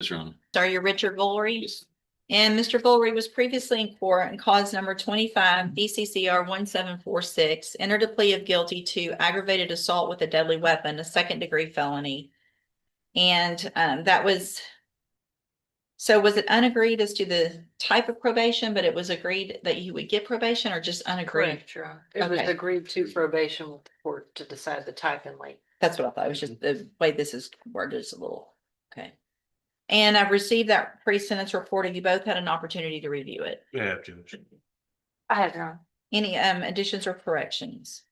Yes, Your Honor. Sorry, you're Richard Vullery. Yes. And Mr. Vullery was previously in court and cause number 25 BCCR 1746, entered a plea of guilty to aggravated assault with a deadly weapon, a second-degree felony. And that was, so was it unagreed as to the type of probation, but it was agreed that you would get probation, or just unagreed? Correct, Your Honor. It was Okay. agreed to probation with the court to decide the type and length. That's what I thought. It was just the way this is worded is a little, okay. And I've received that pre-sentence report. Have you both had an opportunity to review it? Yeah, Judge. I have, Your Honor. Any additions or corrections?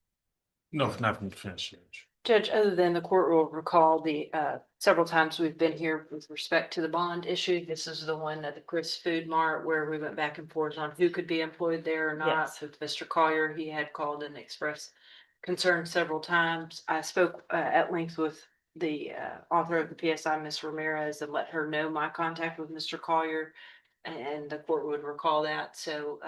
No, not from defense, Judge. Judge, other than the court will recall the several times we've been here with respect to the bond issue. This is the one at the Chris Food Mart where we went back and forth on who could be employed there or not. Yes. With Mr. Collier, he had called and expressed concern several times. I spoke at length with the author of the PSI, Ms. Ramirez, and let her know my contact with Mr. Collier. And the court would recall that, so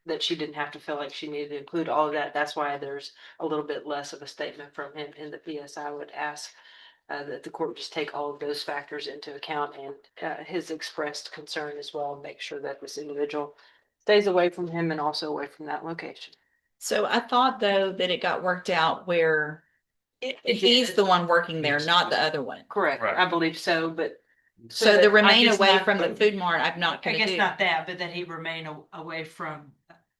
that she didn't have to feel like she needed to include all of that. That's why there's a little bit less of a statement from him in the PSI. Would ask that the court just take all of those factors into account and his expressed concern as well, and make sure that this individual stays away from him and also away from that location. So I thought though that it got worked out where he's the one working there, not the other one. Correct, Right. I believe so, but. So the that- remain guess away not- from the food mart, I'm not I gonna guess do. not that, but that he remain away from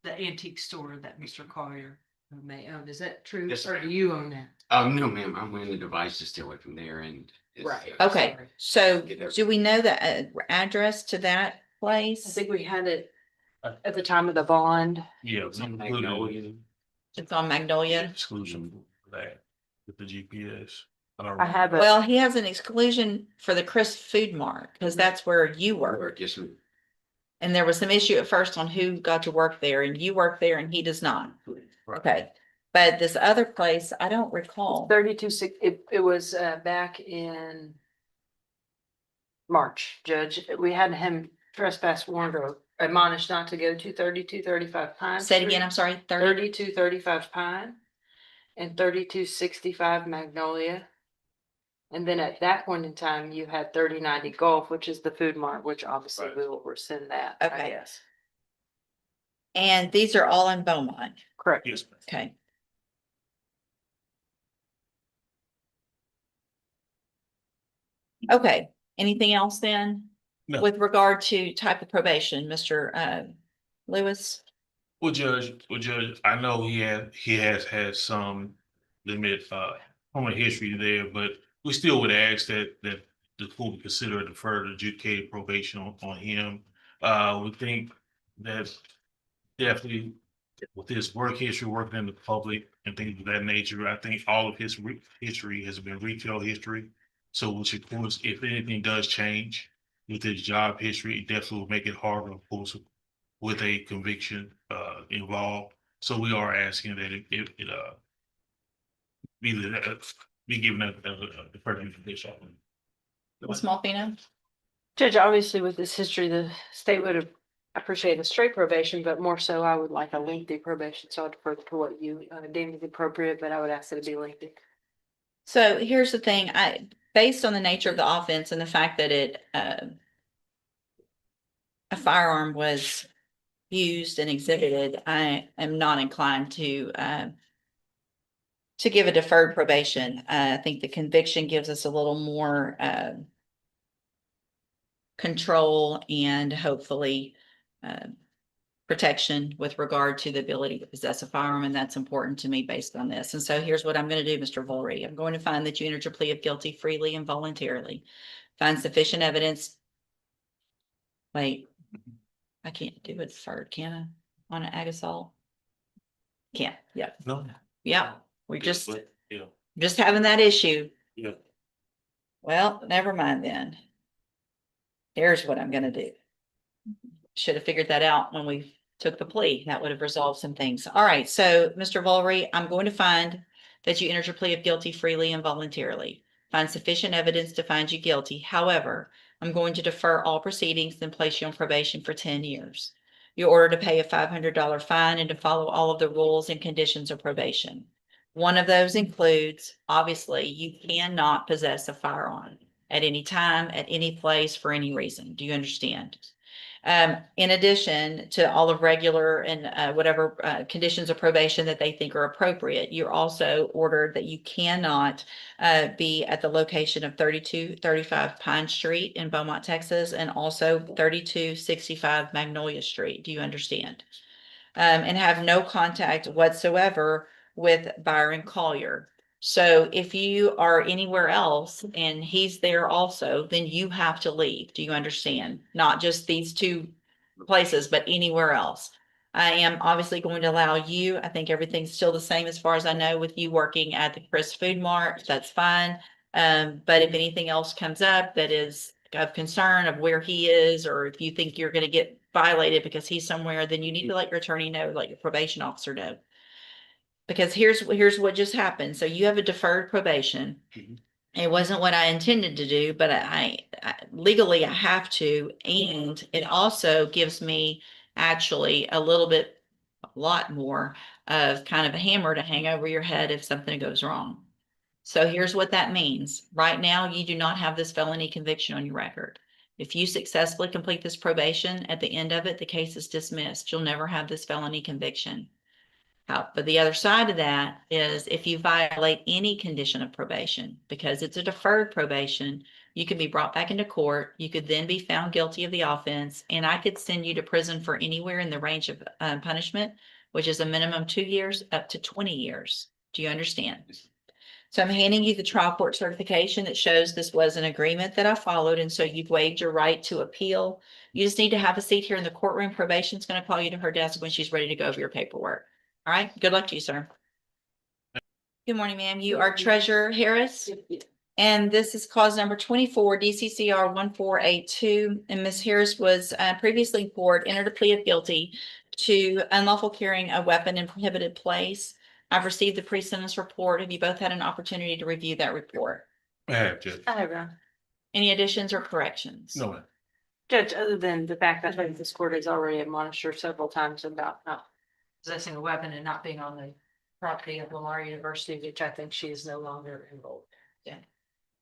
the antique store that Mr. Collier may own. Is that true? Yes, Or ma'am. do you own that? No, ma'am, I'm wearing the device to stay away from there and. it's, Right. Okay, Sorry. so Get there. do we know the address to that I place? think we had it at the time of the bond. Yeah, it's included Magnolia. It's on Magnolia. exclusion for that with the GPS. I have it. Well, he has an exclusion for the Chris Food Mart because that's where you work. Work, yes, ma'am. And there was some issue at first on who got to work there, and you work there and he does not. Right. Okay, but this other place, I don't recall. 32 it was back in March, Judge. We had him trespass warned or admonished not to go to 3235 Pine. Say it Street, again, I'm sorry, 30. 3235 Pine and 3265 Magnolia. And then at that point in time, you had 3090 Gulf, which is the food mart, which obviously Right. we will rescind that, I Okay. guess. And these are all in Beaumont. Correct. Yes, ma'am. Okay. Okay, anything else then? No. With regard to type of probation, Mr. Lewis? Well, Judge, I know he has had some limit, criminal history there, but we still would ask that the court consider a deferred adjudicated probation on him. We think that definitely with his work history, working in the public and things of that nature, I think all of his history has been retail history. So which of course, if anything does change with his job history, it definitely will make it harder, of course, with a conviction involved. So we are asking that it be given a deferred adjudication. Ms. Malfino? Judge, obviously with this history, the state would have appreciated a straight probation, but more so I would like a lengthy probation. So I'd defer to what you deem is appropriate, but I would ask that it be lengthy. So here's the thing, based on the nature of the offense and the fact that a firearm was used and exhibited, I am not inclined to give a deferred probation. I think the conviction gives us a little more control and hopefully protection with regard to the ability to possess a firearm, and that's important to me based on this. And so here's what I'm going to do, Mr. Vullery. I'm going to find that you entered your plea of guilty freely and voluntarily. Find sufficient evidence. Wait, I can't do it deferred, can I? On an ag assault? Can't, yeah, No. yeah. We're just Yeah, having that issue. yeah. Well, never mind then. Here's what I'm gonna do. Should have figured that out when we took the plea. That would have resolved some things. All right, so Mr. Vullery, I'm going to find that you entered your plea of guilty freely and voluntarily. Find sufficient evidence to find you guilty. However, I'm going to defer all proceedings and place you on probation for 10 years. You're ordered to pay a $500 fine and to follow all of the rules and conditions of probation. One of those includes, obviously, you cannot possess a firearm. at any time, at any place, for any reason. Do you understand? In addition to all of regular and whatever conditions of probation that they think are appropriate, you're also ordered that you cannot be at the location of 3235 Pine Street in Beaumont, Texas, and also 3265 Magnolia Street. Do you understand? And have no contact whatsoever with Byron Collier. So if you are anywhere else and he's there also, then you have to leave. Do you understand? Not just these two places, but anywhere else. I am obviously going to allow you, I think everything's still the same as far as I know with you working at the Chris Food Mart, that's fine. But if anything else comes up that is of concern of where he is, or if you think you're gonna get violated because he's somewhere, then you need to let your attorney know, let your probation officer know. Because here's what just happened. So you have a deferred probation. Mhm. It wasn't what I intended to do, but I legally I have to, and it also gives me actually a lot more of kind of a hammer to hang over your head if something goes wrong. So here's what that means. Right now, you do not have this felony conviction on your record. If you successfully complete this probation, at the end of it, the case is dismissed. You'll never have this felony conviction. But the other side of that is if you violate any condition of probation, because it's a deferred probation, you could be brought back into court. You could then be found guilty of the offense, and I could send you to prison for anywhere in the range of punishment, which is a minimum 2 years up to 20 years. Do you understand? So I'm handing you the trial court certification that shows this was an agreement that I followed, and so you've waived your right to appeal. You just need to have a seat here in the courtroom. Probation's going to call you to her desk when she's ready to go over your paperwork. All right, good luck to you, sir. Good morning, ma'am. You are Treasurer Harris, and this is cause number 24, DCCR 1482. And Ms. Harris was previously in court, entered a plea of guilty to unlawful carrying a weapon in prohibited place. I've received the pre-sentence report. Have you both had an opportunity to review that report? I have, Judge. I have none. Any additions or corrections? No, ma'am. Judge, other than the fact that this court has already admonished her several times about not possessing a weapon and not being on the property of Lamar University, which I think she is no longer enrolled.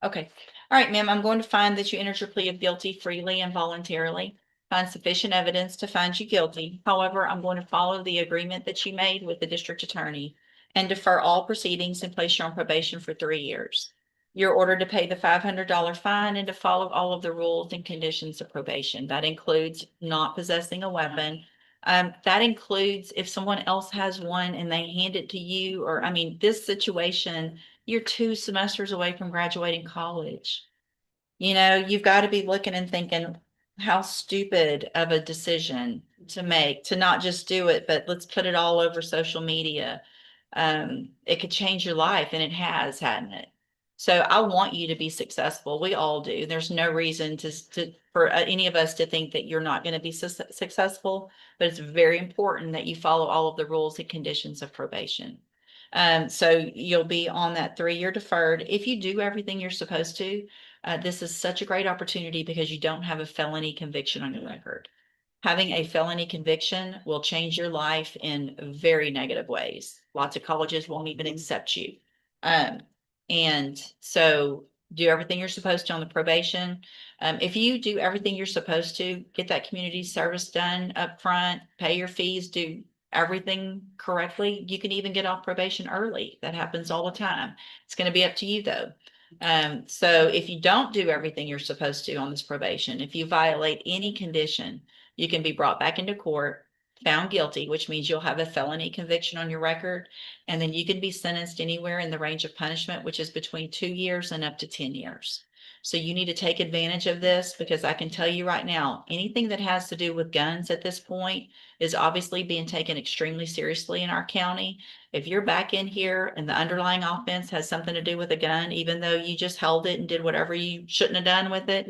Okay. All right, ma'am, I'm going to find that you entered your plea of guilty freely and voluntarily. Find sufficient evidence to find you guilty. However, I'm going to follow the agreement that you made with the district attorney and defer all proceedings and place you on probation for 3 years. You're ordered to pay the $500 fine and to follow all of the rules and conditions of probation. That includes not possessing a weapon. That includes if someone else has one and they hand it to you, or, I mean, this situation, you're 2 semesters away from graduating college. You know, you've got to be looking and thinking, how stupid of a decision to make, to not just do it, but let's put it all over social media. It could change your life, and it has, hadn't it? So I want you to be successful. We all do. There's no reason for any of us to think that you're not going to be successful, but it's very important that you follow all of the rules and conditions of probation. So you'll be on that 3-year deferred. If you do everything you're supposed to, this is such a great opportunity because you don't have a felony conviction on your record. Having a felony conviction will change your life in very negative ways. Lots of colleges won't even accept you. And so do everything you're supposed to on the probation. If you do everything you're supposed to, get that community service done up front, pay your fees, do everything correctly, you can even get off probation early. That happens all the time. It's going to be up to you though. So if you don't do everything you're supposed to on this probation, if you violate any condition, you can be brought back into court, found guilty, which means you'll have a felony conviction on your record, and then you can be sentenced anywhere in the range of punishment, which is between 2 years and up to 10 years. So you need to take advantage of this, because I can tell you right now, anything that has to do with guns at this point is obviously being taken extremely seriously in our county. If you're back in here and the underlying offense has something to do with a gun, even though you just held it and did whatever you shouldn't have done with it,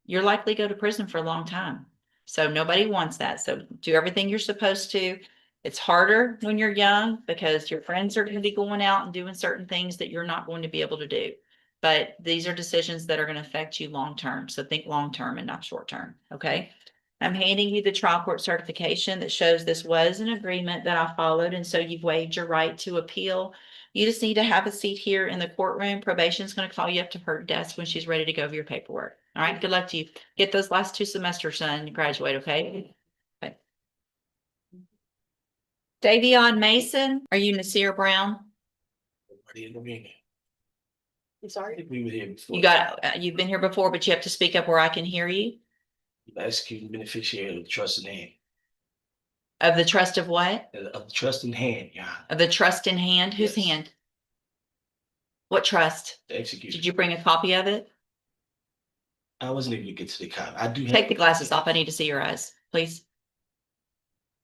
you're likely to go to prison for a long time. So nobody wants that. So do everything you're supposed to. It's harder when you're young because your friends are going to be going out and doing certain things that you're not going to be able to do. But these are decisions that are going to affect you long term. So think long term and not short term. Okay. I'm handing you the trial court certification that shows this was an agreement that I followed, and so you've waived your right to appeal. You just need to have a seat here in the courtroom. Probation's gonna call you up to her desk when she's ready to go over your paperwork. All right, good luck to you. Get those last 2 semesters done, and graduate, okay? Okay. Davion Mason, are you Nasir Brown? I'm sorry. We were here before. You've been here before, but you have to speak up where I can hear you. Executing beneficiary of the trust in hand, Of the trust of what? of the trust in hand, Your Honor, Of the trust in hand? Whose Yes. hand? What trust? the execution. Did you bring a copy of it? I wasn't able to get to the copy. I do have. Take the glasses off. I need to see your eyes, please.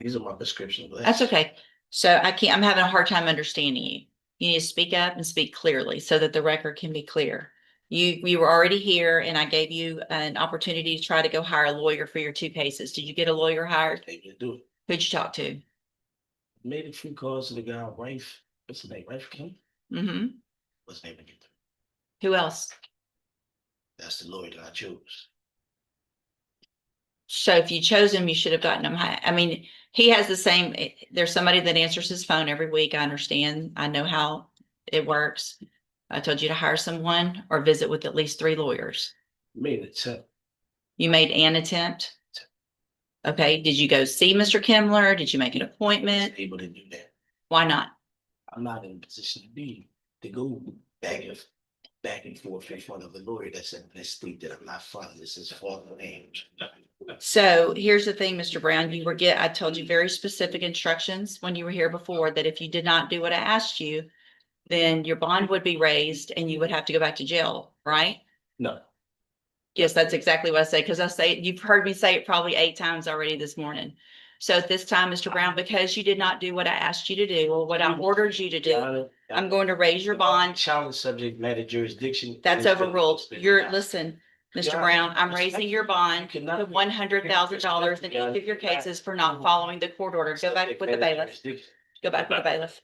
These are my prescription glasses. That's okay. So I'm having a hard time understanding you. You need to speak up and speak clearly so that the record can be clear. You were already here and I gave you an opportunity to try to go hire a lawyer for your 2 cases. Did you get a lawyer hired? Able to do it. Who'd you talk to? Made a few calls to the guy, Rafe. What's his name? Rafe King? Mm-hmm. What's his name again? Who else? That's the lawyer that I chose. So if you chose him, you should have gotten him high. I mean, he has the same, there's somebody that answers his phone every week. I understand. I know how it works. I told you to hire someone or visit with at least 3 lawyers. Made an attempt. You made an attempt. Okay, did you go see Mr. Kimler? Did you make an appointment? Able to do that. Why not? I'm not in a position to go back and forth in front of a lawyer that's in this state that I'm not from. This is foreign language. So here's the thing, Mr. Brown, I told you very specific instructions when you were here before that if you did not do what I asked you, then your bond would be raised and you would have to go back to jail, right? No, Yes, that's exactly what I say, because you've heard me say it probably 8 times already this morning. So at this time, Mr. Brown, because you did not do what I asked you to do, or what I ordered you to do, I'm going to raise your bond. Challenge subject matter jurisdiction. That's and it's been- overruled. it's been You're, denied. listen, Mr. Yeah, Brown, I'm respect- raising your bond you to cannot- $100,000 in each of your cases for not following the court order. Go back Subject with the matter bailiff. jurisdiction. Go back with the bailiff.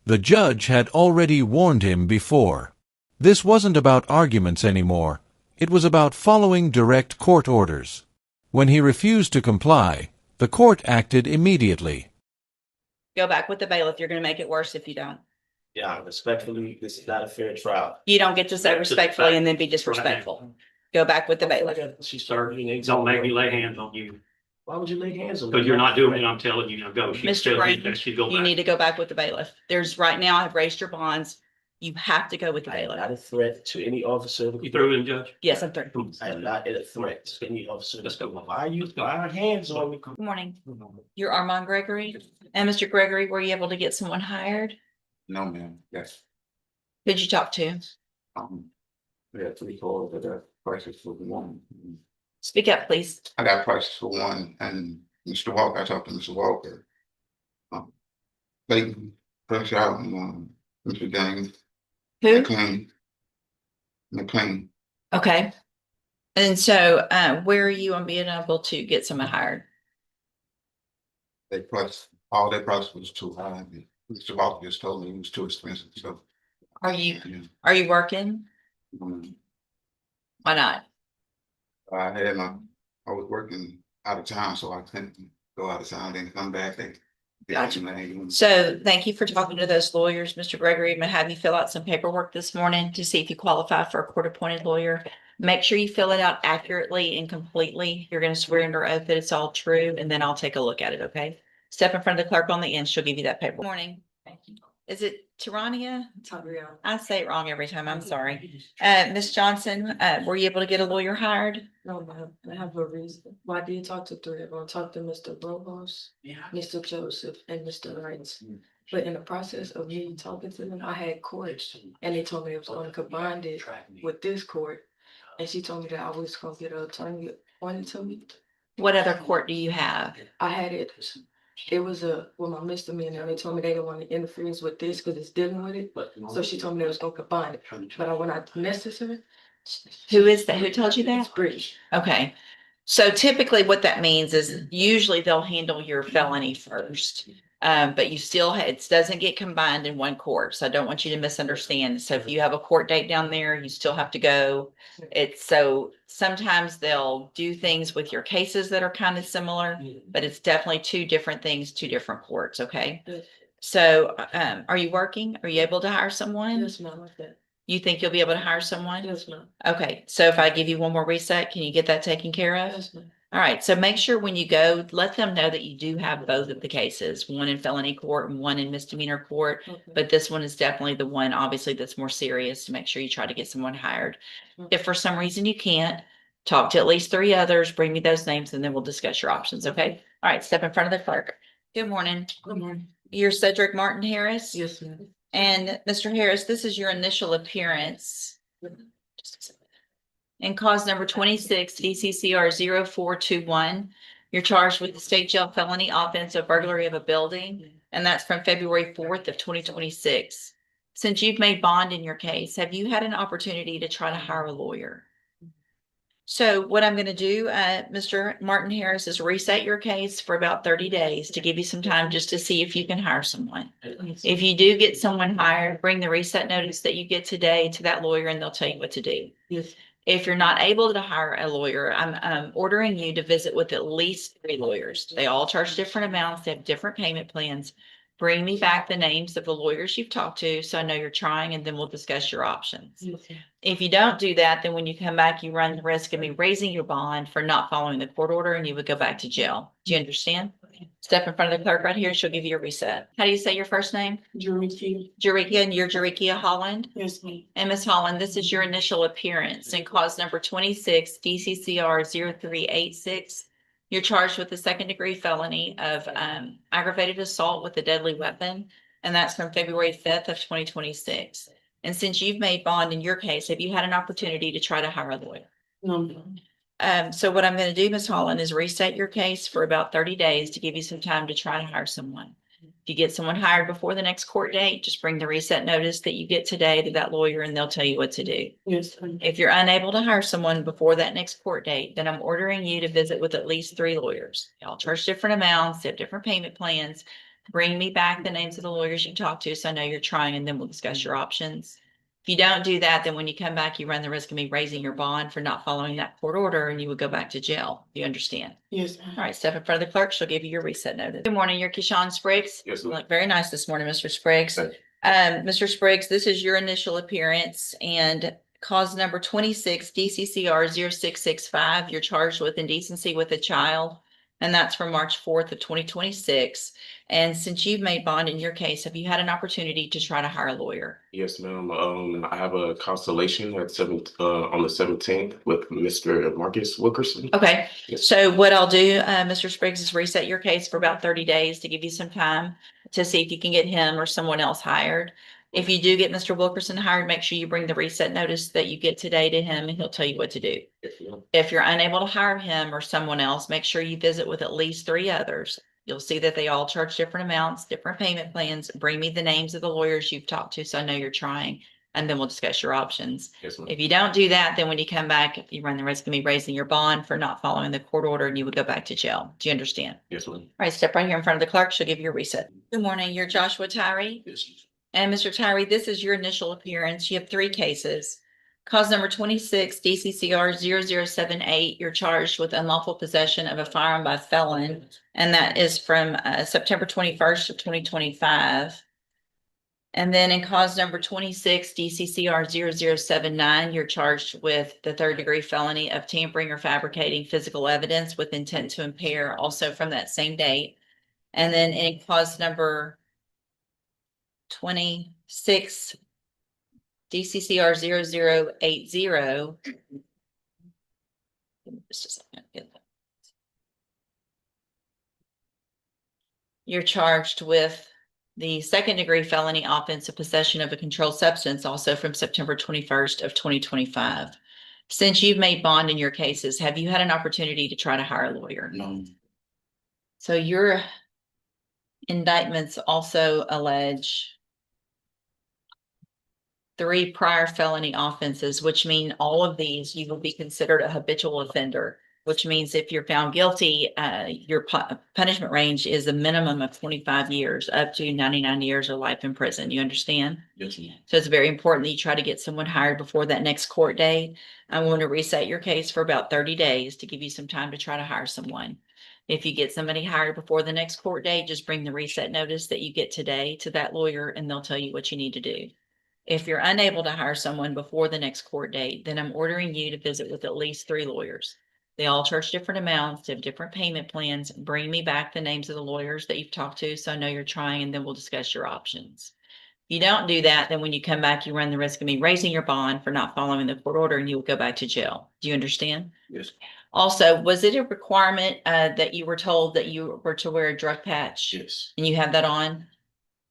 The judge had already warned him before. This wasn't about arguments anymore. It was about following direct court orders. When he refused to comply, the court acted immediately. Go back with the bailiff. You're gonna make it worse if you don't. Yeah, respectfully, this is not a fair trial. You don't get to say respectfully and then be disrespectful. Go back with the bailiff. She Sir, started. don't make me lay hands on you, Why would you lay hands on me? because you're not doing it, I'm telling you, now go. She's Mr. telling you Brown, that she'd go you back. need to go back with the bailiff. Right now, I've raised your bonds. You have to go with the I am not bailiff. a threat to any officer. You through in, Judge? Yes, I'm through. I am not a threat to any officer. Let's go. Why are hands on me? Good morning. You're Armand Gregory. And Mr. Gregory, were you able to get someone hired? No, ma'am. Yes. Who'd you talk to? We had 3 calls that got prices for one. Speak up, please. I got prices for one, and Mr. Walker, I talked to Mr. Walker. Clayton, Fresh Out, and Mr. Gaines, Who? McLean. Okay. And so, where are you on being able to get someone hired? All their price was too high. Mr. Walker just told me it was too expensive, so. Are you yeah. working? Um, Why not? I was working out of town, so I couldn't go out of town, then come back. Gotcha. So thank you for talking to those lawyers, Mr. Gregory. I'm gonna have you fill out some paperwork this morning to see if you qualify for a court-appointed lawyer. Make sure you fill it out accurately and completely. You're gonna swear under oath that it's all true, and then I'll take a look at it, okay? Step in front of the clerk on the end. She'll give you that paper. Morning. Is it Tarania? I say it wrong every time. I'm sorry. Ms. Johnson, were you able to get a lawyer hired? No, ma'am, I have a reason. Well, I did talk to 3 of them. I talked to Mr. Brobos, Mr. Joseph, and Mr. Wright. But in the process of me talking to them, I had court, and they told me it was gonna combine it with this court. And she told me that I was gonna get an attorney appointed to me. What other court do you have? I had it. It was my misdemeanor. They told me they didn't want to interfere with this because it's dealing with it. So she told me they was gonna combine it. But I went out to message her. Who is that? Who told you It's that? British. Okay. So typically what that means is usually they'll handle your felony first. But you still, it doesn't get combined in one court, so I don't want you to misunderstand. So if you have a court date down there, you still have to go. It's so sometimes they'll do things with your cases that are kind of similar, but it's definitely two different things, two different courts, okay? Yes. So, are you working? Are you able to hire someone? Yes, ma'am, like that. You think you'll be able to hire someone? Yes, ma'am. Okay, so if I give you one more reset, can you get that taken care of? Yes, ma'am. All right, so make sure when you go, let them know that you do have both of the cases, one in felony court and one in misdemeanor court. Okay. But this one is definitely the one, obviously, that's more serious to make sure you try to get someone hired. If for some reason you can't, talk to at least 3 others, bring me those names, and then we'll discuss your options, okay? All right, step in front of the clerk. Good morning. Good morning. You're Cedric Martin Harris? Yes, ma'am. And Mr. Harris, this is your initial appearance. Just a second. In cause number 26, DCCR 0421, you're charged with the state jail felony offense of burglary of a building, and that's from February 4th of 2026. Since you've made bond in your case, have you had an opportunity to try to hire a lawyer? So what I'm going to do, Mr. Martin Harris, is reset your case for about 30 days to give you some time just to see if you can hire someone. If you do get someone hired, bring the reset notice that you get today to that lawyer and they'll tell you what to do. Yes. If you're not able to hire a lawyer, I'm ordering you to visit with at least 3 lawyers. They all charge different amounts. They have different payment plans. Bring me back the names of the lawyers you've talked to, so I know you're trying, and then we'll discuss your options. Yes, ma'am. If you don't do that, then when you come back, you run the risk of me raising your bond for not following the court order, and you would go back to jail. Do you understand? Step in front of the clerk right here. She'll give you a reset. How do you say your first name? Jericho. Jerica, and you're Jerica Holland? Yes, ma'am. And Ms. Holland, this is your initial appearance in cause number 26, DCCR 0386. You're charged with a second-degree felony of aggravated assault with a deadly weapon, and that's from February 5th of 2026. And since you've made bond in your case, have you had an opportunity to try to hire a lawyer? No, ma'am. So what I'm going to do, Ms. Holland, is reset your case for about 30 days to give you some time to try to hire someone. If you get someone hired before the next court date, just bring the reset notice that you get today to that lawyer and they'll tell you what to do. Yes, ma'am. If you're unable to hire someone before that next court date, then I'm ordering you to visit with at least 3 lawyers. They all charge different amounts, they have different payment plans. Bring me back the names of the lawyers you talked to, so I know you're trying, and then we'll discuss your options. If you don't do that, then when you come back, you run the risk of me raising your bond for not following that court order, and you would go back to jail. Do you understand? Yes, ma'am. All right, step in front of the clerk. She'll give you your reset notice. Good morning, you're Keyshawn Spriggs. Yes, You ma'am. look very nice this morning, Mr. Spriggs. Thank you. Mr. Spriggs, this is your initial appearance and cause number 26, DCCR 0665. You're charged with indecency with a child, and that's from March 4th of 2026. And since you've made bond in your case, have you had an opportunity to try to hire a lawyer? Yes, ma'am. I have a constellation at on the 17th with Mr. Marcus Wilkerson. Okay, Yes. so what I'll do, Mr. Spriggs, is reset your case for about 30 days to give you some time to see if you can get him or someone else hired. If you do get Mr. Wilkerson hired, make sure you bring the reset notice that you get today to him and he'll tell you what to do. Yes, ma'am. If you're unable to hire him or someone else, make sure you visit with at least 3 others. You'll see that they all charge different amounts, different payment plans. Bring me the names of the lawyers you've talked to, so I know you're trying, and then we'll discuss your options. Yes, ma'am. If you don't do that, then when you come back, you run the risk of me raising your bond for not following the court order, and you would go back to jail. Do you understand? Yes, ma'am. All right, step right here in front of the clerk. She'll give you a reset. Good morning, you're Joshua Tyree. Yes. And Mr. Tyree, this is your initial appearance. You have 3 cases. Cause number 26, DCCR 0078. You're charged with unlawful possession of a firearm by felon, and that is from September 21st of 2025. And then in cause number 26, DCCR 0079, you're charged with the 3rd-degree felony of tampering or fabricating physical evidence with intent to impair, also from that same date. And then in cause number 26, DCCR 0080. Just a second. You're charged with the 2nd-degree felony offense of possession of a controlled substance, also from September 21st of 2025. Since you've made bond in your cases, have you had an opportunity to try to hire a lawyer? No. So your indictments also allege 3 prior felony offenses, which mean all of these, you will be considered a habitual offender which means if you're found guilty, your punishment range is a minimum of 25 years up to 99 years or life in prison. You understand? Yes, ma'am. So it's very important that you try to get someone hired before that next court date. I want to reset your case for about 30 days to give you some time to try to hire someone. If you get somebody hired before the next court date, just bring the reset notice that you get today to that lawyer and they'll tell you what you need to do. If you're unable to hire someone before the next court date, then I'm ordering you to visit with at least 3 lawyers. They all charge different amounts, have different payment plans. Bring me back the names of the lawyers that you've talked to so I know you're trying, and then we'll discuss your options. If you don't do that, then when you come back, you run the risk of me raising your bond for not following the court order and you will go back to jail. Do you understand? Yes. Also, was it a requirement that you were told that you were to wear a drug patch? Yes. And you have that on?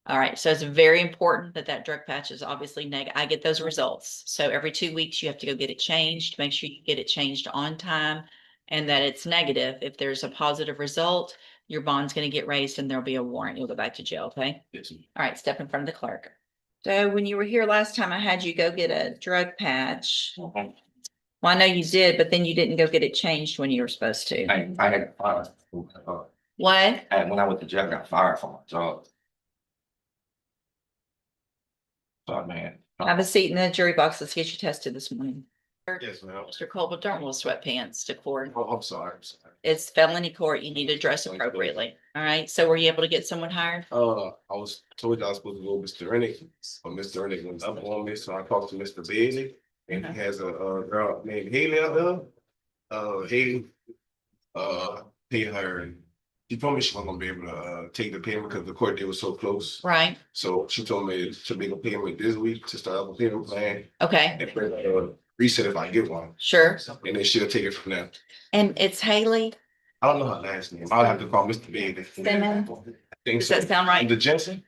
All right, so it's very important that that drug patch is obviously negative. I get those results. So every 2 weeks, you have to go get it changed. Make sure you get it changed on time and that it's negative. If there's a positive result, your bond's going to get raised and there'll be a warrant. You'll go back to jail, okay? Yes, ma'am. All right, step in front of the clerk. So when you were here last time, I had you go get a drug patch. Well, I know you did, but then you didn't go get it changed when you were supposed to. I had fired. What? And when I went to jail, I got fired from my job. So, man. Have a seat in the jury box. Let's get you tested this morning. Yes, ma'am. Mr. Colbert, don't wear sweatpants to court. Oh, I'm sorry. I'm sorry. It's felony court. You need to dress appropriately. All right. So were you able to get someone hired? I was told I was supposed to go with Mr. Rennick, but Mr. Rennick was up on me, so I talked to Mr. Bailey. And he has a girl named Haley out there. Haley, paid her. And she told me she wasn't gonna be able to take the payment because the court date was so close. Right. So she told me to make a payment this week to start up a payment plan Okay. and reset if I get one. Sure. And then she'll take it from there. And it's Haley. I don't know her last name. I'll have to call Mr. Bailey. Simmons? I think Does so. that sound right? The Jensen?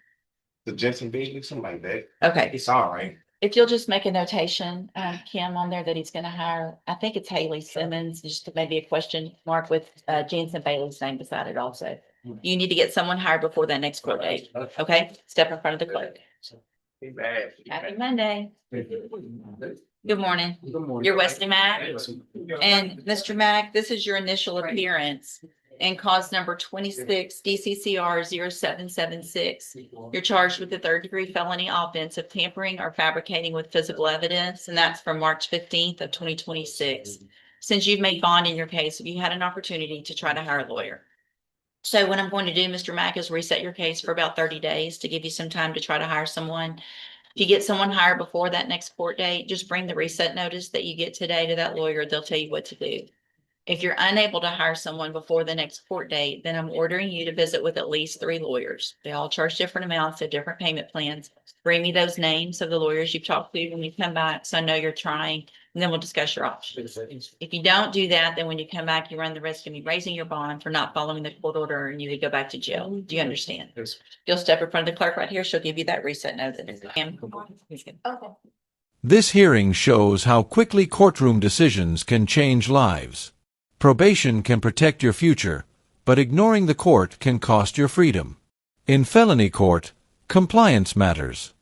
The Jensen Bailey, something like that. Okay. It's all right. If you'll just make a notation, Kim, on there that he's gonna hire, I think it's Haley Simmons, just maybe a question mark with Jensen Bailey's name beside it also. You need to get someone hired before that next court date, okay? Step in front of the clerk. Happy Monday. Good morning. You're Wesley Mack. And Mr. Mack, this is your initial appearance in cause number 26 DCCR 0776. You're charged with the 3rd-degree felony offense of tampering or fabricating with physical evidence, and that's from March 15th of 2026. Since you've made bond in your case, have you had an opportunity to try to hire a lawyer? So what I'm going to do, Mr. Mack, is reset your case for about 30 days to give you some time to try to hire someone. If you get someone hired before that next court date, just bring the reset notice that you get today to that lawyer. They'll tell you what to do. If you're unable to hire someone before the next court date, then I'm ordering you to visit with at least 3 lawyers. They all charge different amounts, have different payment plans. Bring me those names of the lawyers you've talked to when you come back, so I know you're trying, and then we'll discuss your options. If you don't do that, then when you come back, you run the risk of me raising your bond for not following the court order, and you could go back to jail. Do you understand? You'll step in front of the clerk right here. She'll give you that reset notice. Okay. This hearing shows how quickly courtroom decisions can change lives. Probation can protect your future, but ignoring the court can cost your freedom. In felony court, compliance matters.